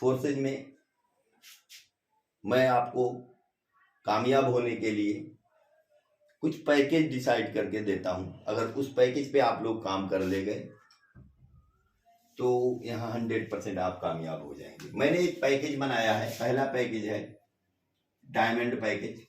Forces में मैं आपको कामयाब होने के लिए कुछ पैकेज डिसाइड करके देता हूं। अगर उस पैकेज पे आप लोग काम कर ले गए तो यहाँ 100% आप कामयाब हो जाएंगे। मैंने एक पैकेज बनाया है। पहला पैकेज है डायमंड पैकेज।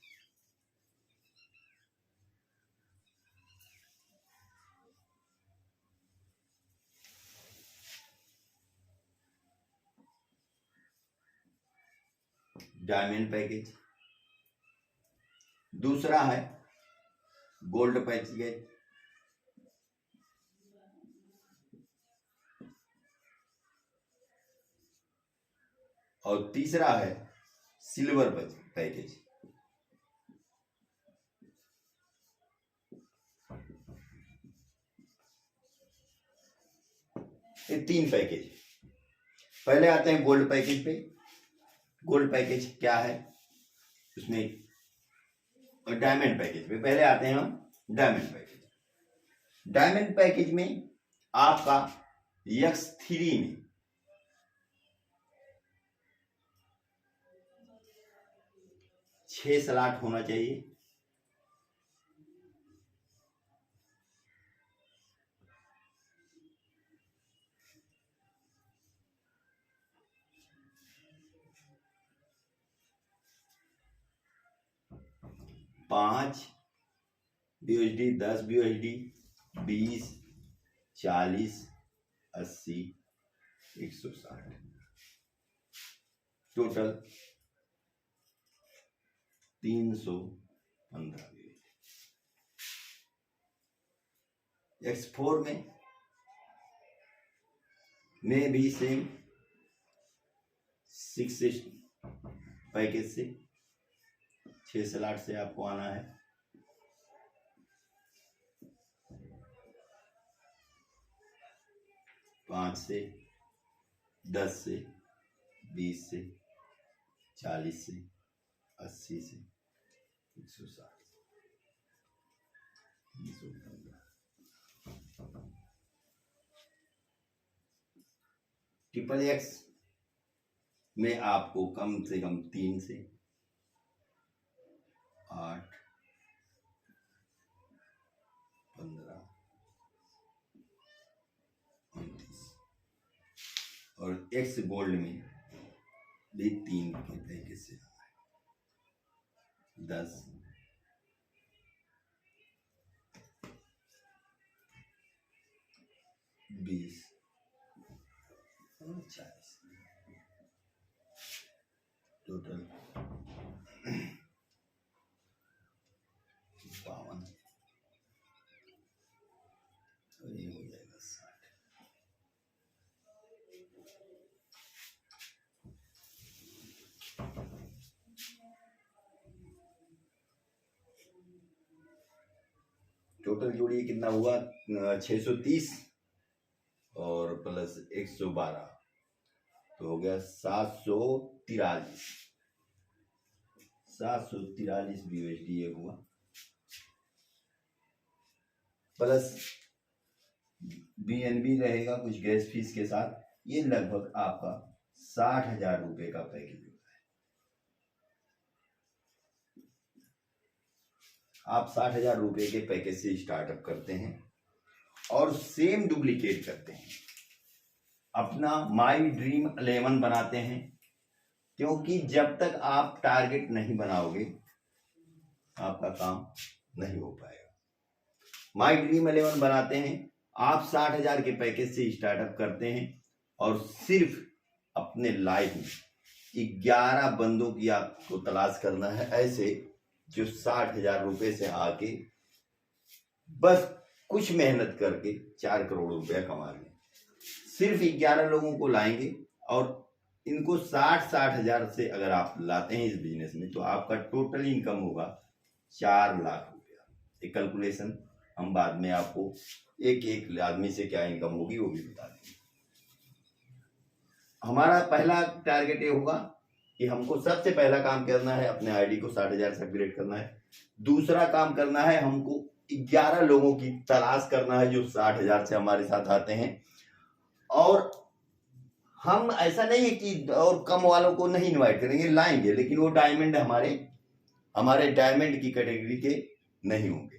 Diamond package. दूसरा है गोल्ड पैकेज। और तीसरा है सिल्वर पैकेज। ये 3 पैकेज। पहले आते हैं गोल्ड पैकेज पे। गोल्ड पैकेज क्या है उसमें, और डायमंड पैकेज पे। पहले आते हैं हम डायमंड पैकेज। डायमंड पैकेज में आपका X3 में 6 स्लॉट होना चाहिए। पांच BUSD, 10 BUSD, 20, 40, 80, 160, total 315 BUSD। X4 में भी सेम 6 पैकेज से 6 स्लॉट से आपको आना है। पांच से, 10 से, 20 से, 40 से, 80 से, 160, 315। XXX में आपको कम से कम 3 से 8, 15, 29 और X गोल्ड में भी 3 के पैकेज से 10, 20 और 40, टोटल 52 और ये हो जाएगा 60। टोटल जोड़िए कितना हुआ, 630 और प्लस 112 तो हो गया 743। 743 BUSD ये हुआ, प्लस BNB रहेगा कुछ गैस फीस के साथ। ये लगभग आपका 60,000 रुपए का पैकेज होता है। आप 60,000 रुपए के पैकेज से स्टार्टअप करते हैं और सेम डुप्लीकेट करते हैं, अपना माई ड्रीम 11 बनाते हैं। क्योंकि जब तक आप टारगेट नहीं बनाओगे आपका काम नहीं हो पाएगा। माई ड्रीम 11 बनाते हैं, आप 60,000 के पैकेज से स्टार्टअप करते हैं और सिर्फ अपने लाइफ में 11 बंदों की आपको तलाश करना है, ऐसे जो 60,000 रुपए से आके बस कुछ मेहनत करके 4 करोड़ रुपया कमा लें। सिर्फ 11 लोगों को लाएंगे और इनको 60,000 से अगर आप लाते हैं इस बिजनेस में तो आपका टोटल इनकम होगा 4 लाख रुपया। एक कैलकुलेशन हम बाद में आपको एक आदमी से क्या इनकम होगी वो भी बता देंगे। हमारा पहला टारगेट ये होगा कि हमको सबसे पहला काम करना है अपने आईडी को 60,000 से अपग्रेड करना है। दूसरा काम करना है हमको 11 लोगों की तलाश करना है जो 60,000 से हमारे साथ आते हैं और हम ऐसा नहीं है कि और कम वालों को नहीं इनवाइट करेंगे, लाएंगे, लेकिन वो डायमंड हमारे डायमंड की कैटेगरी के नहीं होंगे।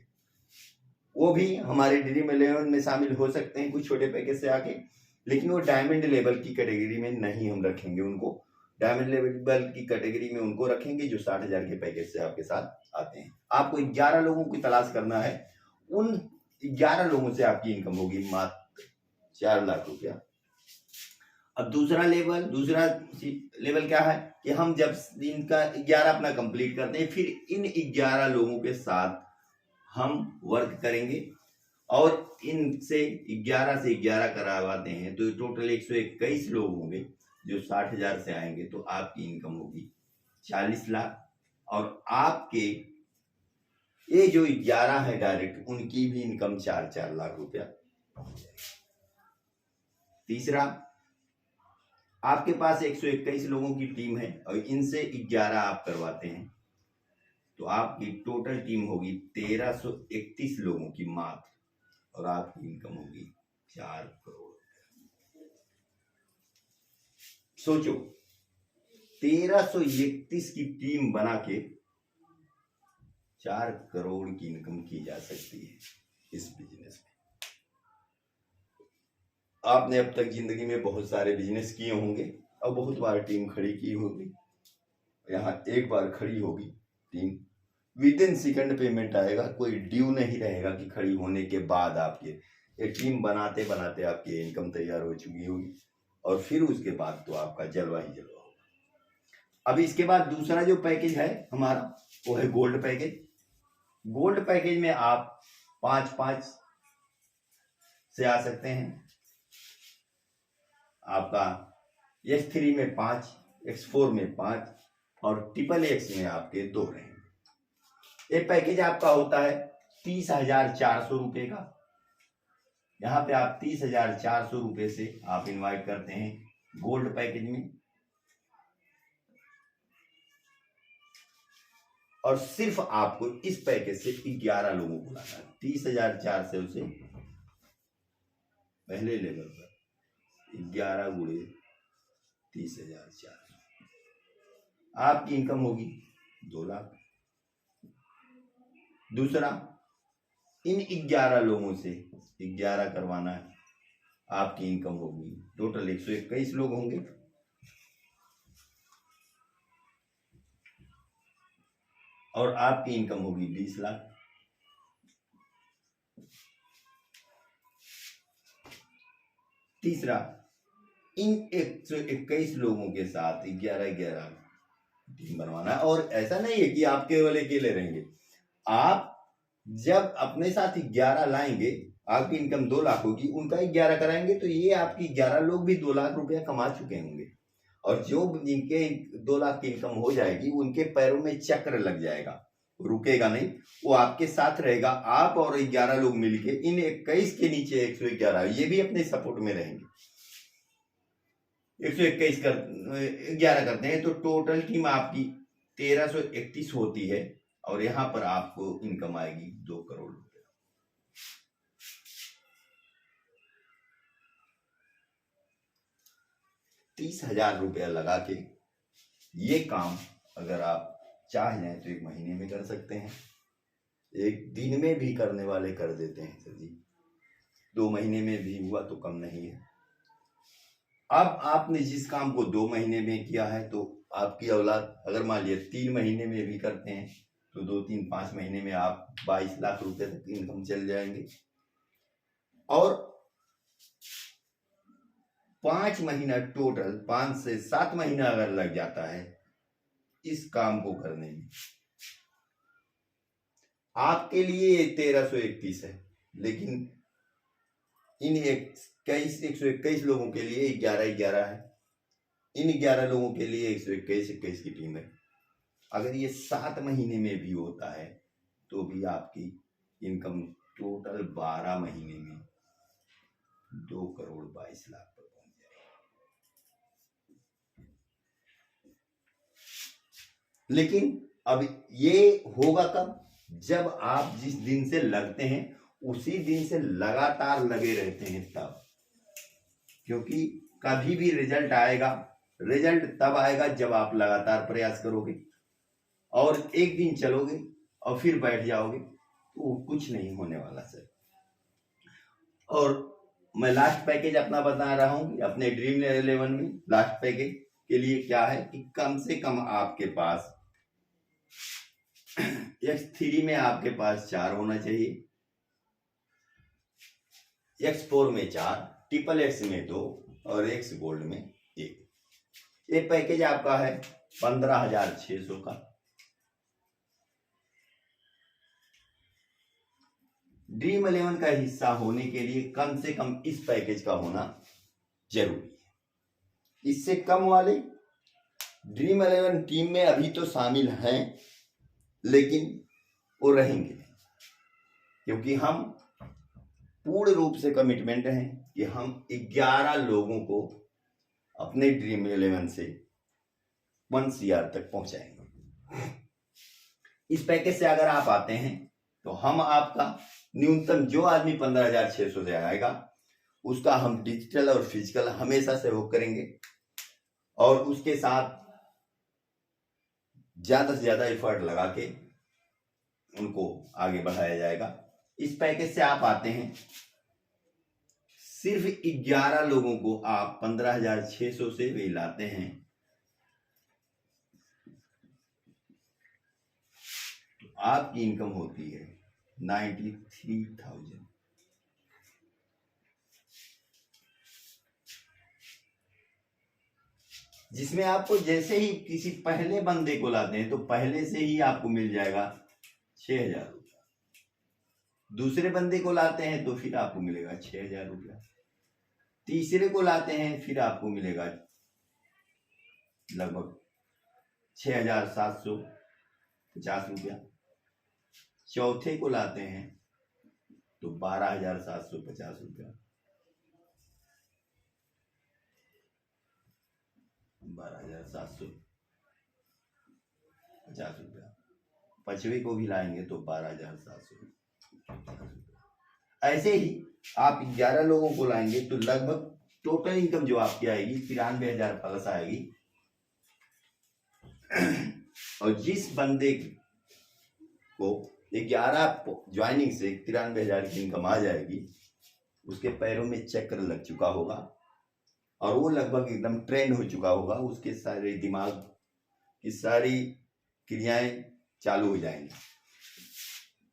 वो भी हमारे ड्रीम 11 में शामिल हो सकते हैं कुछ छोटे पैकेज से आके, लेकिन वो डायमंड लेवल की कैटेगरी में नहीं हम रखेंगे उनको। डायमंड लेवल की कैटेगरी में उनको रखेंगे जो 60,000 के पैकेज से आपके साथ आते हैं। आपको 11 लोगों की तलाश करना है, उन 11 लोगों से आपकी इनकम होगी मात्र 4 लाख रुपया। अब दूसरा लेवल क्या है कि हम जब इनका 11 अपना कंप्लीट करते हैं, फिर इन 11 लोगों के साथ हम वर्क करेंगे और इनसे 11 से 11 करवाते हैं, तो टोटल 121 लोग होंगे जो 60,000 से आएंगे, तो आपकी इनकम होगी 40 लाख। और आपके ये जो 11 है डायरेक्ट, उनकी भी इनकम 4-4 लाख रुपया। तीसरा, आपके पास 121 लोगों की टीम है और इनसे 11 आप करवाते हैं, तो आपकी टोटल टीम होगी 1331 लोगों की मात्र, और आपकी इनकम होगी 4 करोड़। सोचो, 1331 की टीम बना के 4 करोड़ की इनकम की जा सकती है इस बिजनेस में। आपने अब तक जिंदगी में बहुत सारे बिजनेस किए होंगे और बहुत बार टीम खड़ी की होगी, यहाँ एक बार खड़ी होगी team, with in second payment आएगा, कोई ड्यू नहीं रहेगा कि खड़ी होने के बाद आपके ये टीम बनाते बनाते आपकी इनकम तैयार हो चुकी होगी, और फिर उसके बाद तो आपका जलवा ही जलवा होगा। अब इसके बाद दूसरा जो पैकेज है हमारा, वो है गोल्ड पैकेज। गोल्ड पैकेज में आप 5-5 से आ सकते हैं। आपका X3 में 5, X4 में 5 और XXX में आपके 2 रहेंगे। ये पैकेज आपका होता है 30,400 रुपये का। यहाँ पे आप 30,400 रुपये से आप इनवाइट करते हैं गोल्ड पैकेज में, और सिर्फ आपको इस पैकेज से 11 लोगों को लाना है। 30,400 से पहले लेवल पर 11 गुणे 30,400, आपकी इनकम होगी 2 लाख। दूसरा, इन 11 लोगों से 11 करवाना है, आपकी इनकम होगी, टोटल 121 लोग होंगे, और आपकी इनकम होगी 20 लाख। तीसरा, इन 121 लोगों के साथ 11-11 टीम बनवाना है, और ऐसा नहीं है कि आप केवल अकेले रहेंगे। आप जब अपने साथ 11 लाएंगे, आपकी इनकम 2 लाख होगी, उनका 11 कराएंगे, तो ये आपकी 11 लोग भी 2 लाख रुपया कमा चुके होंगे, और जो जिनके 2 लाख की इनकम हो जाएगी, उनके पैरों में चक्र लग जाएगा, रुकेगा नहीं, वो आपके साथ रहेगा। आप और 11 लोग मिलके इन 21 के नीचे 111 ये भी अपने सपोर्ट में रहेंगे। 121 11 करते हैं तो टोटल टीम आपकी 1331 होती है, और यहां पर आपको इनकम आएगी 2 करोड़ रुपए। 30,000 रुपया लगा के ये काम अगर आप चाह जाए तो 1 महीने में कर सकते हैं, 1 दिन में भी करने वाले कर देते हैं सर जी, 2 महीने में भी हुआ तो कम नहीं है। अब आपने जिस काम को 2 महीने में किया है, तो आपकी औलाद अगर मान लिया 3 महीने में भी करते हैं, तो 2-3-5 महीने में आप 22 लाख रुपए तक इनकम चल जाएंगे। और 5 महीना टोटल, 5 से 7 महीना अगर लग जाता है इस काम को करने में, आपके लिए 1331 है, लेकिन इन 121 लोगों के लिए 11-11 है, इन 11 लोगों के लिए 121 की टीम है। अगर ये 7 महीने में भी होता है तो भी आपकी इनकम टोटल 12 महीने में 2 करोड़ 22 लाख पर पहुंच जाएगी। लेकिन अब ये होगा कब? जब आप जिस दिन से लगते हैं उसी दिन से लगातार लगे रहते हैं तब, क्योंकि कभी भी रिजल्ट आएगा, रिजल्ट तब आएगा जब आप लगातार प्रयास करोगे। और एक दिन चलोगे और फिर बैठ जाओगे तो कुछ नहीं होने वाला सर। और मैं लास्ट पैकेज अपना बता रहा हूं, अपने ड्रीम 11 में लास्ट पैकेज के लिए क्या है कि कम से कम आपके पास X3 में आपके पास 4 होना चाहिए, X4 में 4, XXX में 2 और X गोल्ड में 1। ये पैकेज आपका है 15,600 का। ड्रीम 11 का हिस्सा होने के लिए कम से कम इस पैकेज का होना जरूरी है। इससे कम वाले ड्रीम 11 टीम में अभी तो शामिल हैं, लेकिन वो रहेंगे नहीं, क्योंकि हम पूर्ण रूप से कमिटमेंट हैं कि हम 11 लोगों को अपने ड्रीम 11 से 1 CR तक पहुंचाएंगे। इस पैकेज से अगर आप आते हैं तो हम आपका न्यूनतम जो आदमी 15,600 से आएगा उसका हम डिजिटल और फिजिकल हमेशा सहयोग करेंगे, और उसके साथ ज्यादा से ज्यादा एफर्ट लगा के उनको आगे बढ़ाया जाएगा। इस पैकेज से आप आते हैं, सिर्फ 11 लोगों को आप 15,600 से भी लाते हैं तो आपकी इनकम होती है 93,000। जिसमें आपको जैसे ही किसी पहले बंदे को लाते हैं तो पहले से ही आपको मिल जाएगा 6,000 रुपया। दूसरे बंदे को लाते हैं तो फिर आपको मिलेगा 6,000 रुपया। तीसरे को लाते हैं फिर आपको मिलेगा लगभग 6,750 रुपया। चौथे को लाते हैं तो 12,750 रुपया। 12,750 रुपया। पांचवे को भी लाएंगे तो 12,750 रुपया। ऐसे ही आप 11 लोगों को लाएंगे तो लगभग टोटल इनकम जो आपकी आएगी 93,000 प्लस आएगी। और जिस बंदे को 11 ज्वाइनिंग से 93,000 की इनकम आ जाएगी उसके पैरों में चक्र लग चुका होगा और वो लगभग एकदम ट्रेंड हो चुका होगा, उसके सारे दिमाग की सारी क्रियाएं चालू हो जाएंगी।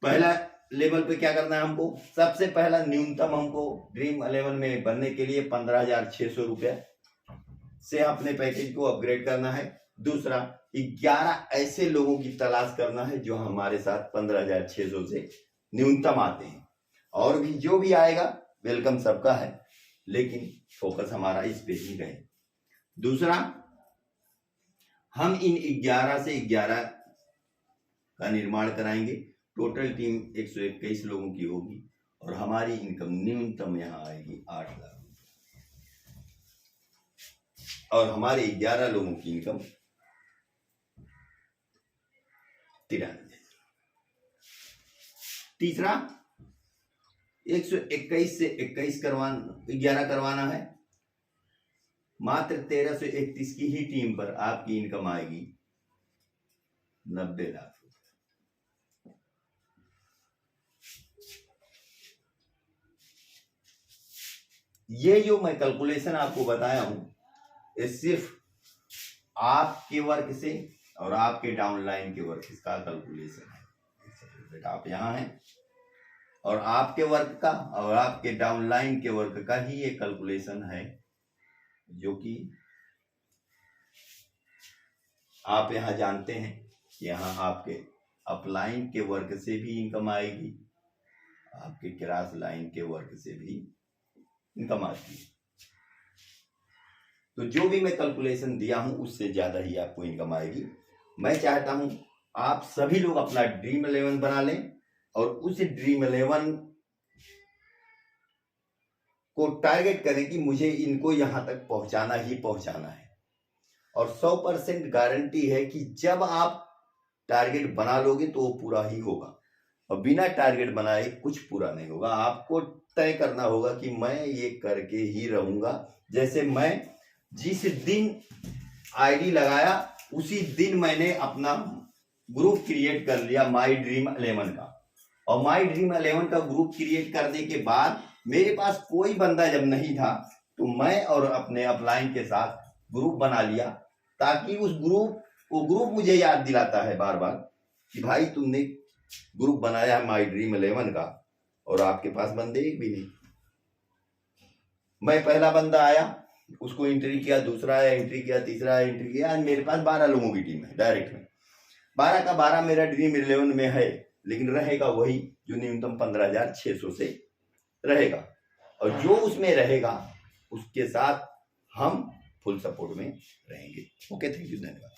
पहला लेवल पे क्या करना है हमको, सबसे पहला न्यूनतम हमको ड्रीम 11 में बनने के लिए 15,600 रुपया से अपने पैकेज को अपग्रेड करना है। दूसरा 11 ऐसे लोगों की तलाश करना है जो हमारे साथ 15,600 से न्यूनतम आते हैं, और भी जो भी आएगा वेलकम सबका है, लेकिन फोकस हमारा इस पे ही रहे। दूसरा, हम इन 11 से 11 का निर्माण कराएंगे। टोटल टीम 121 लोगों की होगी और हमारी इनकम न्यूनतम यहाँ आएगी 8 लाख और हमारे 11 लोगों की इनकम 93। तीसरा, 121 से 11 करवाना है। मात्र 1331 की ही टीम पर आपकी इनकम आएगी 90 लाख। ये जो मैं कैलकुलेशन आपको बताया हूं ये सिर्फ आपके वर्क से और आपके डाउनलाइन के वर्क का कैलकुलेशन है। बेटा आप यहां हैं और आपके वर्क का और आपके डाउनलाइन के वर्क का ही ये कैलकुलेशन है, जो कि आप यहां जानते हैं कि यहां आपके अपलाइन के वर्क से भी इनकम आएगी, आपके क्रॉस लाइन के वर्क से भी इनकम आती है। तो जो भी मैं कैलकुलेशन दिया हूं उससे ज्यादा ही आपको इनकम आएगी। मैं चाहता हूं आप सभी लोग अपना ड्रीम 11 बना लें और उस ड्रीम 11 को टारगेट करें कि मुझे इनको यहां तक पहुंचाना ही पहुंचाना है। और 100% गारंटी है कि जब आप टारगेट बना लोगे तो वो पूरा ही होगा। और बिना टारगेट बनाए कुछ पूरा नहीं होगा। आपको तय करना होगा कि मैं ये करके ही रहूंगा। जैसे मैं जिस दिन आईडी लगाया उसी दिन मैंने अपना ग्रुप क्रिएट कर लिया माई ड्रीम 11 का, और माई ड्रीम 11 का ग्रुप क्रिएट करने के बाद मेरे पास कोई बंदा जब नहीं था तो मैं और अपने अपलाइन के साथ ग्रुप बना लिया, ताकि वो ग्रुप मुझे याद दिलाता है बार बार कि भाई तुमने ग्रुप बनाया है माई ड्रीम 11 का और आपके पास बंदे एक भी नहीं। मैं पहला बंदा आया, उसको एंट्री किया, दूसरा एंट्री किया, तीसरा एंट्री किया, आज मेरे पास 12 लोगों की टीम है डायरेक्ट में। 12 का 12 मेरा ड्रीम 11 में है, लेकिन रहेगा वही जो न्यूनतम 15,600 से रहेगा, और जो उसमें रहेगा उसके साथ हम फुल सपोर्ट में रहेंगे। ओके, थैंक यू, धन्यवाद।